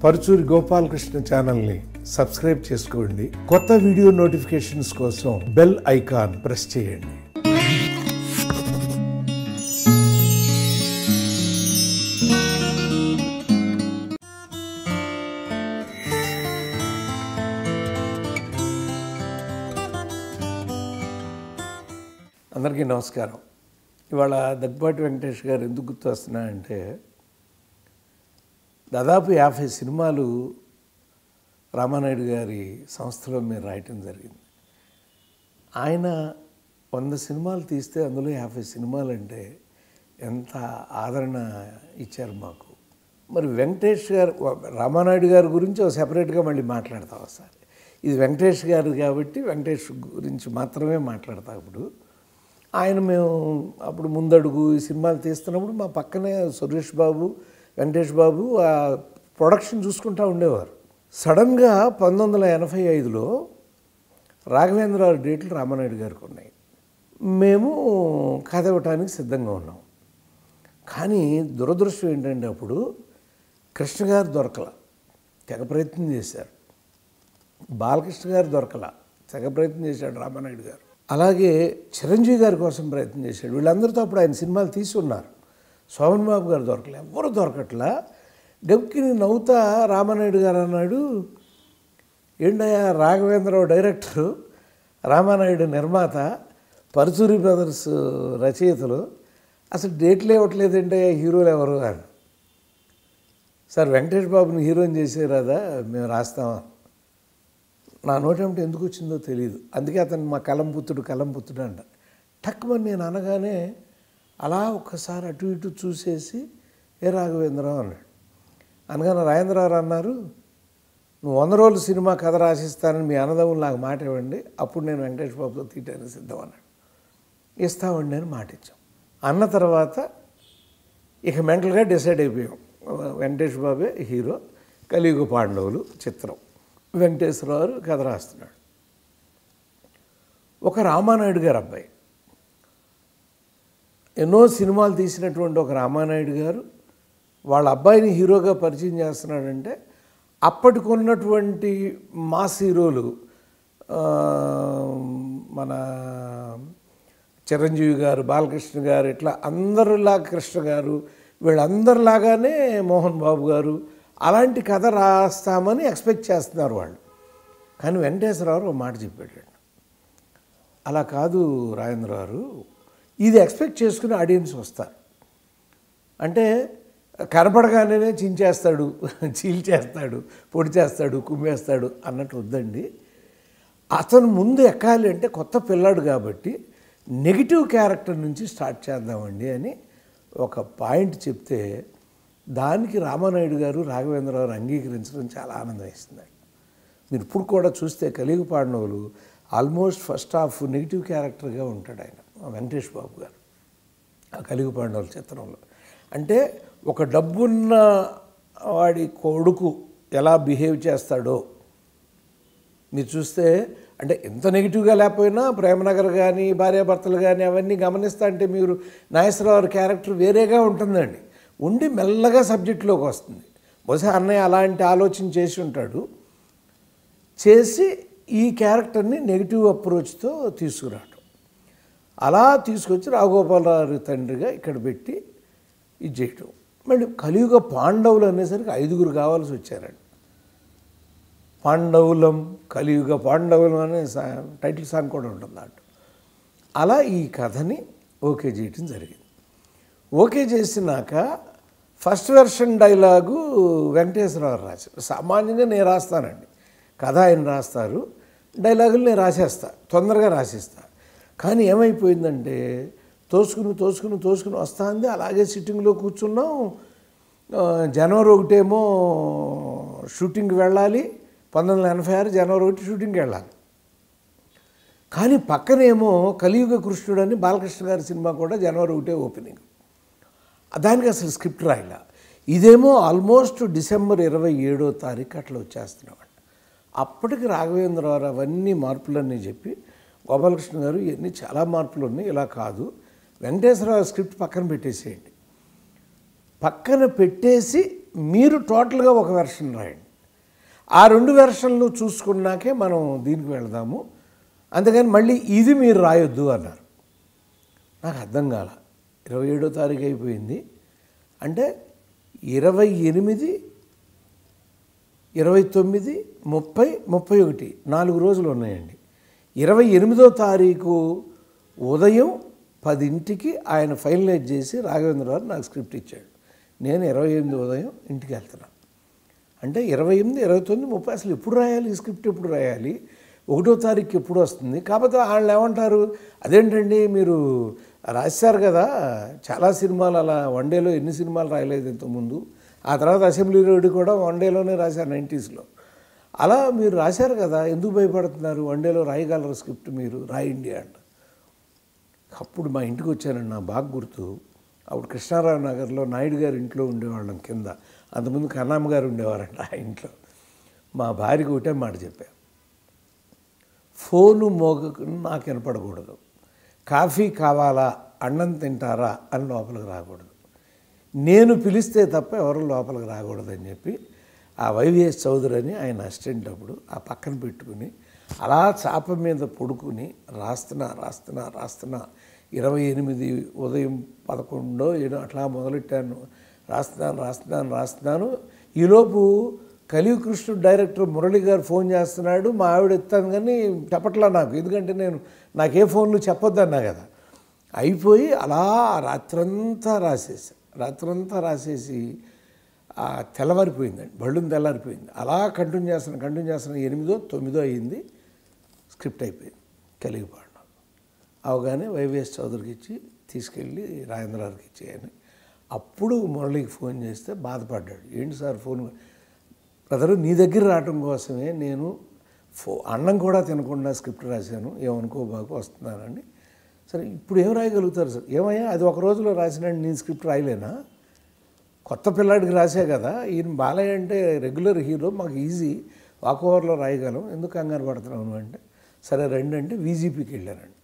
పరుచూరి గోపాలకృష్ణ ఛానల్ని సబ్స్క్రైబ్ చేసుకోండి. కొత్త వీడియో నోటిఫికేషన్స్ కోసం బెల్ ఐకాన్ ప్రెస్ చేయండి. అందరికీ నమస్కారం. ఇవాళ దగ్గుబాటి వెంకటేష్ గారు ఎందుకు గుర్తు వస్తున్నాయంటే, దాదాపు 50 సినిమాలు రామానాయుడు గారి సంస్థలో మీరు రాయటం జరిగింది. ఆయన 100 సినిమాలు తీస్తే అందులో 50 సినిమాలు అంటే ఎంత ఆదరణ ఇచ్చారు మాకు. మరి వెంకటేష్ గారు, రామానాయుడు గారి గురించి సెపరేట్గా మళ్ళీ మాట్లాడతాం ఒకసారి. ఇది వెంకటేష్ గారు కాబట్టి వెంకటేష్ గురించి మాత్రమే మాట్లాడతాం. మేము అప్పుడు ముందడుగు ఈ సినిమాలు తీస్తున్నప్పుడు మా పక్కనే సురేష్ బాబు, వెంకటేష్ బాబు ఆ ప్రొడక్షన్ చూసుకుంటూ ఉండేవారు. సడన్గా 1985లో రాఘవేంద్రరావు డేట్లు రామానాయుడు గారికి ఉన్నాయి. మేము కథ ఇవ్వటానికి సిద్ధంగా ఉన్నాం. కానీ దురదృష్టం ఏంటంటే, అప్పుడు కృష్ణ గారు దొరకల, తెగ ప్రయత్నం చేశారు. బాలకృష్ణ గారు దొరకల, తెగ ప్రయత్నం చేశాడు రామానాయుడు గారు. అలాగే చిరంజీవి గారి కోసం ప్రయత్నం చేశాడు. వీళ్ళందరితో అప్పుడు ఆయన సినిమాలు తీసి ఉన్నారు. శోభన్ బాబు గారు దొరకలే, ఎవరు దొరకట్లా. గబికిని నవ్వుతా రామానాయుడు గారు అన్నాడు, ఏంటయ్యా రాఘవేంద్రరావు డైరెక్టరు, రామానాయుడు నిర్మాత, పరుచూరి బ్రదర్స్ రచయితలు, అసలు డేట్లు ఇవ్వట్లేదంటే హీరోలు ఎవరు అని. సార్ వెంకటేష్ బాబుని హీరోని చేసేరాదా, మేము రాస్తామా. నా నోటేమిటి ఎందుకు వచ్చిందో తెలియదు. అందుకే అతను మా కలంపుత్రుడు అంట. టక్కుమని నేను అనగానే అలా ఒక్కసారి అటు ఇటు చూసేసి ఏ రాఘవేంద్రరావు అన్నాడు. అనగానే రాజేంద్రరావు అన్నారు, నువ్వు 100 రోజులు సినిమా కథ రాసిస్తానని మీ అన్నదమ్ములు నాకు మాట ఇవ్వండి, అప్పుడు నేను వెంకటేష్ బాబుతో తీయటానికి సిద్ధం అన్నాడు. ఇస్తామండి అని మాట ఇచ్చాం. అన్న తర్వాత ఇక మెంటల్గా డిసైడ్ అయిపోయాం, వెంకటేష్ బాబే హీరో, కలియుగ పాండవులు చిత్రం, వెంకటేశ్వరరావు కథ రాస్తున్నాడు. ఒక రామానాయుడు గారు అబ్బాయి, ఎన్నో సినిమాలు తీసినటువంటి ఒక రామానాయుడు గారు వాళ్ళ అబ్బాయిని హీరోగా పరిచయం చేస్తున్నాడంటే, అప్పటికున్నటువంటి మాస్ హీరోలు మన చిరంజీవి గారు, బాలకృష్ణ గారు, ఇట్లా అందరిలా కృష్ణ గారు, వీళ్ళందరిలాగానే మోహన్ బాబు గారు అలాంటి కథ రాస్తామని ఎక్స్పెక్ట్ చేస్తున్నారు వాళ్ళు. కానీ వెంకటేశ్వరరావు ఒక మాట చెప్పాడు, అలా కాదు రాజేంద్రరావు, ఇది ఎక్స్పెక్ట్ చేసుకుని ఆడియన్స్ వస్తారు. అంటే కనపడగానే చించేస్తాడు, చీల్చేస్తాడు, పొడి చేస్తాడు, కుమ్మేస్తాడు అన్నట్టు వద్దండి. అతను ముందు ఎక్కాలి అంటే కొత్త పిల్లాడు కాబట్టి నెగిటివ్ క్యారెక్టర్ నుంచి స్టార్ట్ చేద్దామండి అని ఒక పాయింట్ చెప్తే, దానికి రామానాయుడు గారు, రాఘవేంద్రరావు అంగీకరించడం చాలా ఆనందం వేస్తుంది. మీరు ఇప్పుడు కూడా చూస్తే కలియుగ పాండవులు ఆల్మోస్ట్ ఫస్ట్ హాఫ్ నెగిటివ్ క్యారెక్టర్గా ఉంటాడు ఆయన, వెంకటేష్ బాబు గారు ఆ కలియుగ పాండవుల చిత్రంలో. అంటే ఒక డబ్బున్న వాడి కొడుకు ఎలా బిహేవ్ చేస్తాడో మీరు చూస్తే, అంటే ఎంత నెగిటివ్గా లేకపోయినా ప్రేమనగర్ కానీ భార్యాభర్తలు కానీ అవన్నీ గమనిస్తా అంటే మీరు నాగేశ్వరరావు క్యారెక్టర్ వేరేగా ఉంటుందండి. ఉండి మెల్లగా సబ్జెక్టులోకి వస్తుంది. బహుశా అన్నయ్య అలాంటి ఆలోచన చేసి ఉంటాడు. చేసి ఈ క్యారెక్టర్ని నెగిటివ్ అప్రోచ్తో తీసుకురావటం, అలా తీసుకొచ్చి రాఘగోపాలరావు తండ్రిగా ఇక్కడ పెట్టి ఇది చేయటం. మళ్ళీ కలియుగ పాండవులు అనేసరికి 5గురు కావాల్సి వచ్చారండి. పాండవులం, కలియుగ పాండవులం అనే టైటిల్ సాంగ్ కూడా ఉంటుంది దాంట్లో. అలా ఈ కథని ఓకే చేయటం జరిగింది. ఓకే చేసినాక ఫస్ట్ వెర్షన్ డైలాగు వెంకటేశ్వరరావు రాశారు. సామాన్యంగా నేను రాస్తానండి, కథ ఆయన రాస్తారు, డైలాగులు నేను రాసేస్తా, తొందరగా రాసిస్తా. కానీ ఏమైపోయిందంటే తోసుకుని వస్తుంది. అలాగే సిట్టింగ్లో కూర్చున్నాం. జనవరి 1 షూటింగ్కి వెళ్ళాలి, 1986 జనవరి 1 షూటింగ్కి వెళ్ళాలి. కానీ పక్కనేమో కలియుగ కృష్ణుడు అని బాలకృష్ణ గారి సినిమా కూడా జనవరి 1 ఓపెనింగ్. దానికి అసలు స్క్రిప్ట్ రాయిలా. ఇదేమో ఆల్మోస్ట్ డిసెంబర్ 27వ తారీఖు అట్లా వచ్చేస్తున్నామండి. అప్పటికి రాఘవేంద్రరావు అవన్నీ మార్పులన్నీ చెప్పి, గోపాలకృష్ణ గారు ఇవన్నీ చాలా మార్పులు ఉన్నాయి, ఇలా కాదు, వెంకటేశ్వరరావు స్క్రిప్ట్ పక్కన పెట్టేసేయండి, పక్కన పెట్టేసి మీరు టోటల్గా ఒక వెర్షన్ రాయండి. ఆ 2 వెర్షన్లు చూసుకున్నాకే మనం దీనికి వెళదాము, అంతేగాని మళ్ళీ ఇది మీరు రాయొద్దు అన్నారు. నాకు అర్థం కాల. 27వ తారీఖు అయిపోయింది అంటే 28, 29, 30, 31 4 రోజులు ఉన్నాయండి. 28వ తారీఖు ఉదయం 10ంటికి ఆయన ఫైనలైజ్ చేసి రాఘవేంద్రరావు నాకు స్క్రిప్ట్ ఇచ్చాడు. నేను 28 ఉదయం ఇంటికి వెళ్తున్నాను. అంటే 28, 29, 30 అసలు ఎప్పుడు రాయాలి? ఈ స్క్రిప్ట్ ఎప్పుడు రాయాలి? 1వ తారీఖు ఎప్పుడు వస్తుంది? కాకపోతే వాళ్ళు ఏమంటారు, అదేంటండి మీరు రాశారు కదా, చాలా సినిమాలు అలా వన్డేలో ఎన్ని సినిమాలు రాయలేదు ఇంతకుముందు, ఆ తర్వాత అసెంబ్లీ రోడ్డు కూడా వన్డేలోనే రాశారు 90sలో. అలా మీరు రాశారు కదా, ఎందుకు భయపడుతున్నారు? వన్డేలో రాయగలరు స్క్రిప్ట్, మీరు రాయండి అంట. అప్పుడు మా ఇంటికి వచ్చానండి, నా బాగా గుర్తు. అప్పుడు కృష్ణారావు నగర్లో నాయుడు గారి ఇంట్లో ఉండేవాళ్ళం కింద. అంతకుముందు కన్నామ్మ గారు ఉండేవారంట ఆ ఇంట్లో. మా భార్యకు ఒకటే మాట చెప్పాను, ఫోను నాకు వినపడకూడదు, కాఫీ కావాలా, అన్నం తింటారా అని లోపలికి రాకూడదు, నేను పిలిస్తే తప్ప ఎవరు లోపలికి రాకూడదని చెప్పి ఆ వైవిఎస్ చౌదరి అని ఆయన అసిస్టెంట్ అప్పుడు ఆ పక్కన పెట్టుకుని అలా చాప మీద పడుకుని రాస్తున్నా 28 ఉదయం 11 అట్లా మొదలెట్టాను. రాస్తున్నాను. ఈలోపు కలియుగకృష్ణుడు డైరెక్టర్ మురళి గారు ఫోన్ చేస్తున్నాడు. మా ఆవిడ ఎత్తాను కానీ చెప్పట్లా నాకు, ఎందుకంటే నాకే ఫోన్లు చెప్పొద్దన్నా కదా. అయిపోయి అలా రాత్రంతా రాసేసి తెల్లవారిపోయిందండి, బళ్ళుని తెల్లారిపోయింది. అలా కంటిన్యూ చేస్తున్నాను. 8, 9 అయ్యింది, స్క్రిప్ట్ అయిపోయింది. కలిగిపాడు అవగానే వైవిఎస్ చౌదరికి ఇచ్చి తీసుకెళ్ళి రాజేంద్రరావుకి ఇచ్చేయని. అప్పుడు మురళికి ఫోన్ చేస్తే బాధపడ్డాడు. ఏంటి సార్ ఫోన్, బ్రదరు నీ దగ్గర రావటం కోసమే నేను అన్నం కూడా తినకుండా స్క్రిప్ట్ రాశాను, ఏమనుకోబాకు వస్తున్నానండి. సరే ఇప్పుడు ఏం రాయగలుగుతారు సార్? ఏమయ్యా అది ఒక రోజులో రాసినాడు, నేను స్క్రిప్ట్ రాయలేనా? కొత్త పిల్లాడికి రాసే కదా, ఈయన బాలయ్య అంటే రెగ్యులర్ హీరో, మాకు ఈజీ, వాక్ ఓవర్లో రాయగలం, ఎందుకు కంగారు పడుతున్నాను అంటే, సరే రండి అంటే వీజీపీకి వెళ్ళానండి.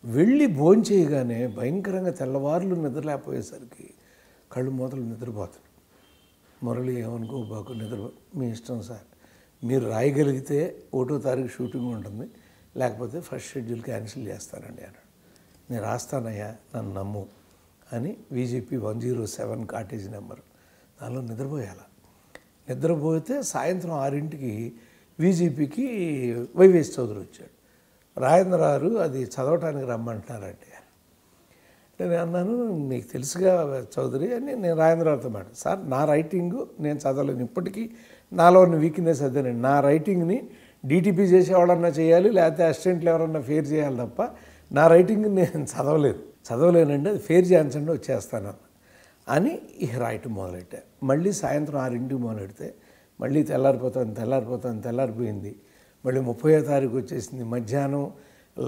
వెళ్ళి భోంచేయగానే భయంకరంగా తెల్లవారులు నిద్రలేకపోయేసరికి కళ్ళు మూతలు నిద్రపోతాను. మురళి ఏమనుకోబాకు, మీ ఇష్టం సార్, మీరు రాయగలిగితే 1వ తారీఖు షూటింగ్ ఉంటుంది, లేకపోతే ఫస్ట్ షెడ్యూల్ క్యాన్సిల్ చేస్తానండి అన్నాడు. నేను రాస్తానయ్యా, నన్ను నమ్ము అని VGP 107 కాటేజ్ నెంబర్ దానిలో నిద్రపోతే సాయంత్రం 6ంటికి VGPకి వైవిఎస్ చౌదరి వచ్చాడు. రాజేంద్రరావు అది చదవటానికి రమ్మంటున్నారండి. నేను అన్నాను, నీకు తెలుసుగా చౌదరి అని. నేను రాజేంద్రరావుతో మాట, సార్ నా రైటింగు నేను చదవలేను, ఇప్పటికీ నాలో ఉన్న వీక్నెస్ అదేనండి, నా రైటింగ్ని DTP చేసేవాళ్ళన్నా చేయాలి, లేకపోతే అసిస్టెంట్లు ఎవరన్నా ఫేర్ చేయాలి తప్ప నా రైటింగ్ నేను చదవలేనండి, అది ఫేర్ చేయించండి వచ్చేస్తాను అని ఇక రాయటం మొదలెట్టా. మళ్ళీ సాయంత్రం 6ంటికి మొదలెడితే మళ్ళీ తెల్లారిపోయింది. మళ్ళీ 30వ తారీఖు వచ్చేసింది. మధ్యాహ్నం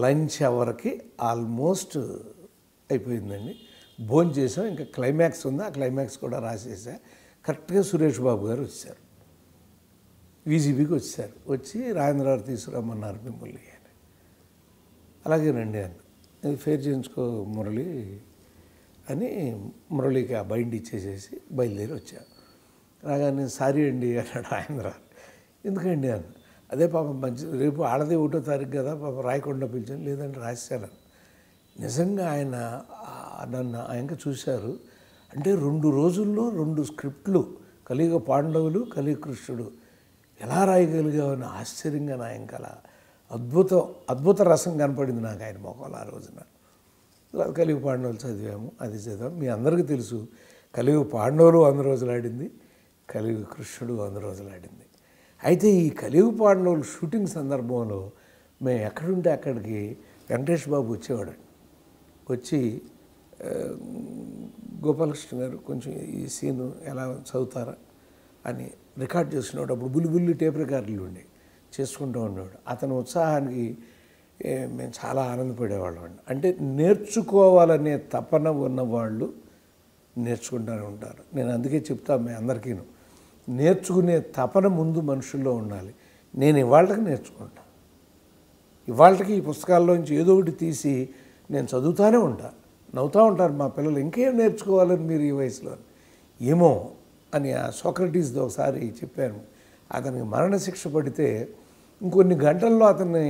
లంచ్ అవర్కి ఆల్మోస్ట్ అయిపోయిందండి. భోజనం చేసాం, ఇంకా క్లైమాక్స్ ఉంది, ఆ క్లైమాక్స్ కూడా రాసేసా. కరెక్ట్గా సురేష్ బాబు గారు వచ్చారు, VGPకి వచ్చారు. వచ్చి రాజేంద్రరావు తీసుకురమ్మన్నారు మిమ్మల్ని అని. అలాగేనండి అని, ఇది ఫేర్ చేయించుకో మురళి అని మురళికి ఆ బైండ్ ఇచ్చేసేసి బయలుదేరి వచ్చాను. రాగానే సారీ అండి అన్నాడు రాజేంద్రరావు. ఎందుకండి అన్న, అదే పాపం మంచి, రేపు ఆడదే 1వ తారీఖు కదా, పాపం రాయకుండా పిలిచాను, లేదంటే రాశాను. నిజంగా ఆయన నన్ను ఆయనక చూశారు. అంటే 2 రోజుల్లో 2 స్క్రిప్ట్లు, కలియుగ పాండవులు, కలియుగ కృష్ణుడు ఎలా రాయగలిగామని ఆశ్చర్యంగా ఆయనక అలా అద్భుత రసం కనపడింది నాకు ఆయన మొక్కలు ఆ రోజున. కలియుగ పాండవులు చదివాము, అది చదివాము. మీ అందరికీ తెలుసు, కలియుగ పాండవులు 100 రోజులు ఆడింది, కలియుగ కృష్ణుడు 100 రోజులు ఆడింది. అయితే ఈ కలియుగ పాండవులు షూటింగ్ సందర్భంలో మేము ఎక్కడుంటే అక్కడికి వెంకటేష్ బాబు వచ్చేవాడండి. వచ్చి గోపాలకృష్ణ గారు కొంచెం ఈ సీను ఎలా చదువుతారా అని రికార్డ్ చేసుకునేవాడు. అప్పుడు బుల్లి టేప్ రికార్డులు ఉండి చేసుకుంటూ ఉండేవాడు. అతని ఉత్సాహానికి మేము చాలా ఆనందపడేవాళ్ళం అండి. అంటే నేర్చుకోవాలనే తపన ఉన్నవాళ్ళు నేర్చుకుంటూనే ఉంటారు. నేను అందుకే చెప్తాను మీ అందరికీ, నేర్చుకునే తపన ముందు మనుషుల్లో ఉండాలి. నేను ఇవాళకి నేర్చుకుంటా, ఇవాళకి ఈ పుస్తకాల్లోంచి ఏదో ఒకటి తీసి నేను చదువుతూనే ఉంటాను. నవ్వుతూ ఉంటారు మా పిల్లలు, ఇంకేం నేర్చుకోవాలని మీరు ఈ వయసులో. ఏమో అని ఆ సోక్రటీస్తో ఒకసారి చెప్పాను. అతనికి మరణశిక్ష పడితే ఇంకొన్ని గంటల్లో అతన్ని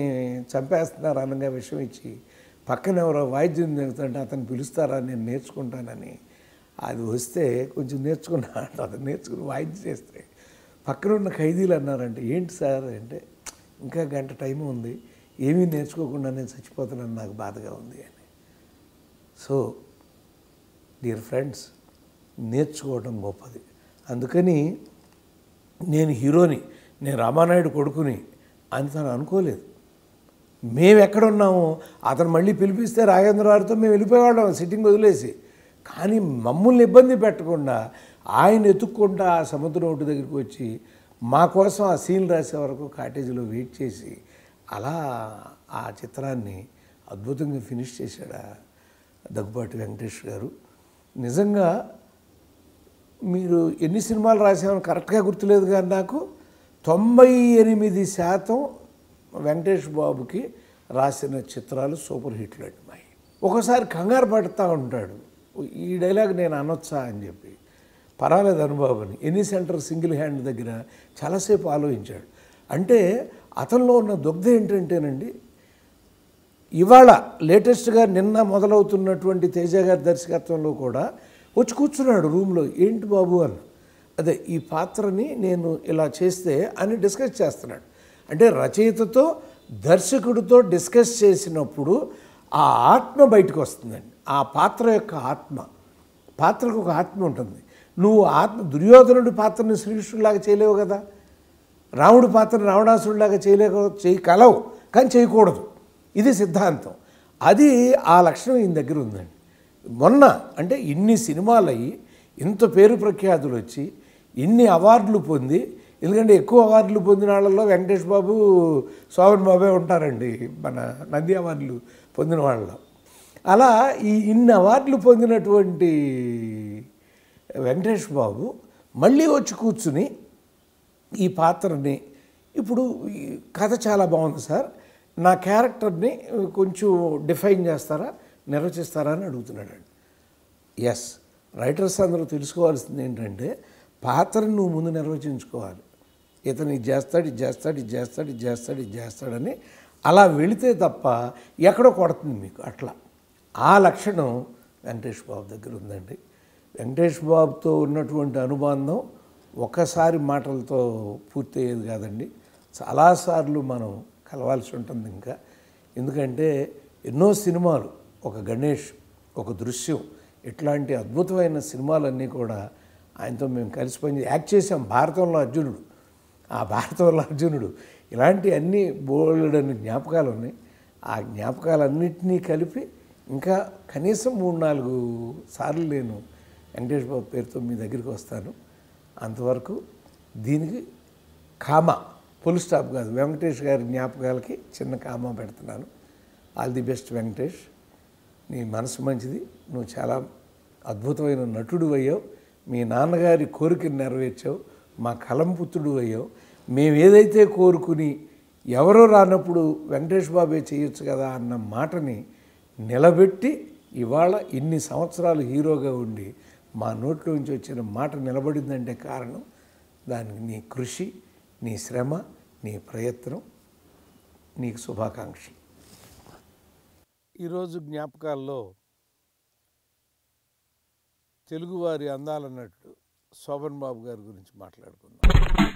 చంపేస్తున్నారు అనగా విషయం ఇచ్చి పక్కన ఎవరో వాయిద్యం జరుగుతుంటే అతను పిలుస్తారా నేను నేర్చుకుంటానని, అది వస్తే కొంచెం నేర్చుకున్నాడు. అతను నేర్చుకుని వాయిద్యం చేస్తే పక్కన ఉన్న ఖైదీలు అన్నారంటే ఏంటి సార్ అంటే, ఇంకా గంట టైం ఉంది, ఏమీ నేర్చుకోకుండా నేను చచ్చిపోతున్నాను, నాకు బాధగా ఉంది అని. సో డియర్ ఫ్రెండ్స్, నేర్చుకోవడం గొప్పది. అందుకని నేను హీరోని, నేను రామానాయుడు కొడుకుని అని తను అనుకోలేదు. మేము ఎక్కడున్నామో అతను మళ్ళీ పిలిపిస్తే రాఘవేంద్ర గారితో మేము వెళ్ళిపోయేవాళ్ళం సిట్టింగ్ వదిలేసి. కానీ మమ్మల్ని ఇబ్బంది పెట్టకుండా ఆయన ఎత్తుక్కుంటా ఆ సముద్రం ఒడ్డు దగ్గరికి వచ్చి మా కోసం ఆ సీన్ రాసే వరకు కాటేజీలో వెయిట్ చేసి అలా ఆ చిత్రాన్ని అద్భుతంగా ఫినిష్ చేశాడు దగ్గుబాటి వెంకటేష్ గారు. నిజంగా మీరు ఎన్ని సినిమాలు రాసామని కరెక్ట్గా గుర్తులేదు కానీ నాకు 98% వెంకటేష్ బాబుకి రాసిన చిత్రాలు సూపర్ హిట్లు అండి మాయి. ఒకసారి కంగారు పడుతూ ఉంటాడు, ఈ డైలాగ్ నేను అనొచ్చా అని చెప్పి. పర్వాలేదు అనుబాబుని ఎన్ని సెంటర్ సింగిల్ హ్యాండ్ దగ్గర చాలాసేపు ఆలోచించాడు. అంటే అతనిలో ఉన్న దుగ్ధ ఏంటంటేనండి, ఇవాళ లేటెస్ట్గా నిన్న మొదలవుతున్నటువంటి తేజ గారి దర్శకత్వంలో కూడా వచ్చి కూర్చున్నాడు రూమ్లో. ఏంటి బాబు అని, అదే ఈ పాత్రని నేను ఇలా చేస్తే అని డిస్కస్ చేస్తున్నాడు. అంటే రచయితతో దర్శకుడితో డిస్కస్ చేసినప్పుడు ఆ ఆత్మ బయటకు వస్తుందండి. ఆ పాత్ర యొక్క ఆత్మ, పాత్రకు ఒక ఆత్మ ఉంటుంది. నువ్వు దుర్యోధనుడి పాత్రని శ్రీకృష్ణుడిలాగా చేయలేవు కదా, రాముడి పాత్రని రావణాసుడిలాగా చేయగలవు కానీ చేయకూడదు. ఇది సిద్ధాంతం. అది ఆ లక్షణం ఈయన దగ్గర ఉందండి. మొన్న అంటే ఇన్ని సినిమాలు అయ్యి ఇంత పేరు ప్రఖ్యాతులు వచ్చి ఇన్ని అవార్డులు పొంది, ఎందుకంటే ఎక్కువ అవార్డులు పొందిన వాళ్ళలో వెంకటేష్ బాబు, శోభన్ బాబే ఉంటారండి మన నంది అవార్డులు పొందిన వాళ్ళలో. అలా ఈ ఇన్ని అవార్డులు పొందినటువంటి వెంకటేష్ బాబు మళ్ళీ వచ్చి కూర్చుని ఈ పాత్రని, ఇప్పుడు ఈ కథ చాలా బాగుంది సార్, నా క్యారెక్టర్ని కొంచెం డిఫైన్ చేస్తారా, నిర్వచిస్తారా అని అడుగుతున్నాడు. ఎస్, రైటర్స్ అందరూ తెలుసుకోవాల్సింది ఏంటంటే పాత్రను నువ్వు ముందు నిర్వచించుకోవాలి. ఇతను ఇది చేస్తాడు, ఇది చేస్తాడు, ఇది చేస్తాడు, ఇది చేస్తాడు, ఇది చేస్తాడని అలా వెళితే తప్ప ఎక్కడో కొడుతుంది మీకు. అట్లా ఆ లక్షణం వెంకటేష్ బాబు దగ్గర ఉందండి. వెంకటేష్ బాబుతో ఉన్నటువంటి అనుబంధం ఒక్కసారి మాటలతో పూర్తయ్యేది కాదండి, చాలాసార్లు మనం కలవాల్సి ఉంటుంది ఇంకా. ఎందుకంటే ఎన్నో సినిమాలు, ఒక గణేష్, ఒక దృశ్యం, ఇట్లాంటి అద్భుతమైన సినిమాలన్నీ కూడా ఆయనతో మేము కలిసి పని యాక్ట్ చేసాం. భారతంలో అర్జునుడు, ఆ భారతంలో అర్జునుడు, ఇలాంటి అన్ని బోల్డని జ్ఞాపకాలు ఉన్నాయి. ఆ జ్ఞాపకాలన్నింటినీ కలిపి ఇంకా కనీసం 3-4 సార్లు నేను వెంకటేష్ బాబు పేరుతో మీ దగ్గరికి వస్తాను. అంతవరకు దీనికి కామా ఫుల్ స్టాప్ కాదు, వెంకటేష్ గారి జ్ఞాపకాలకి చిన్న కామా పెడుతున్నాను. ఆల్ ది బెస్ట్ వెంకటేష్, నీ మనసు మంచిది, నువ్వు చాలా అద్భుతమైన నటుడు అయ్యావు, మీ నాన్నగారి కోరికను నెరవేర్చావు, మా కలంపుత్రుడు అయ్యావు. మేము ఏదైతే కోరుకుని ఎవరో రానప్పుడు వెంకటేష్ బాబే చేయొచ్చు కదా అన్న మాటని నిలబెట్టి ఇవాళ ఇన్ని సంవత్సరాలు హీరోగా ఉండి మా నోట్లో నుంచి వచ్చిన మాట నిలబడిందంటే కారణం దానికి నీ కృషి, నీ శ్రమ, నీ ప్రయత్నం. నీకు శుభాకాంక్షలు. ఈరోజు జ్ఞాపకాల్లో తెలుగువారి అందాల నటుడు శోభన్ బాబు గారి గురించి మాట్లాడుకుందాం.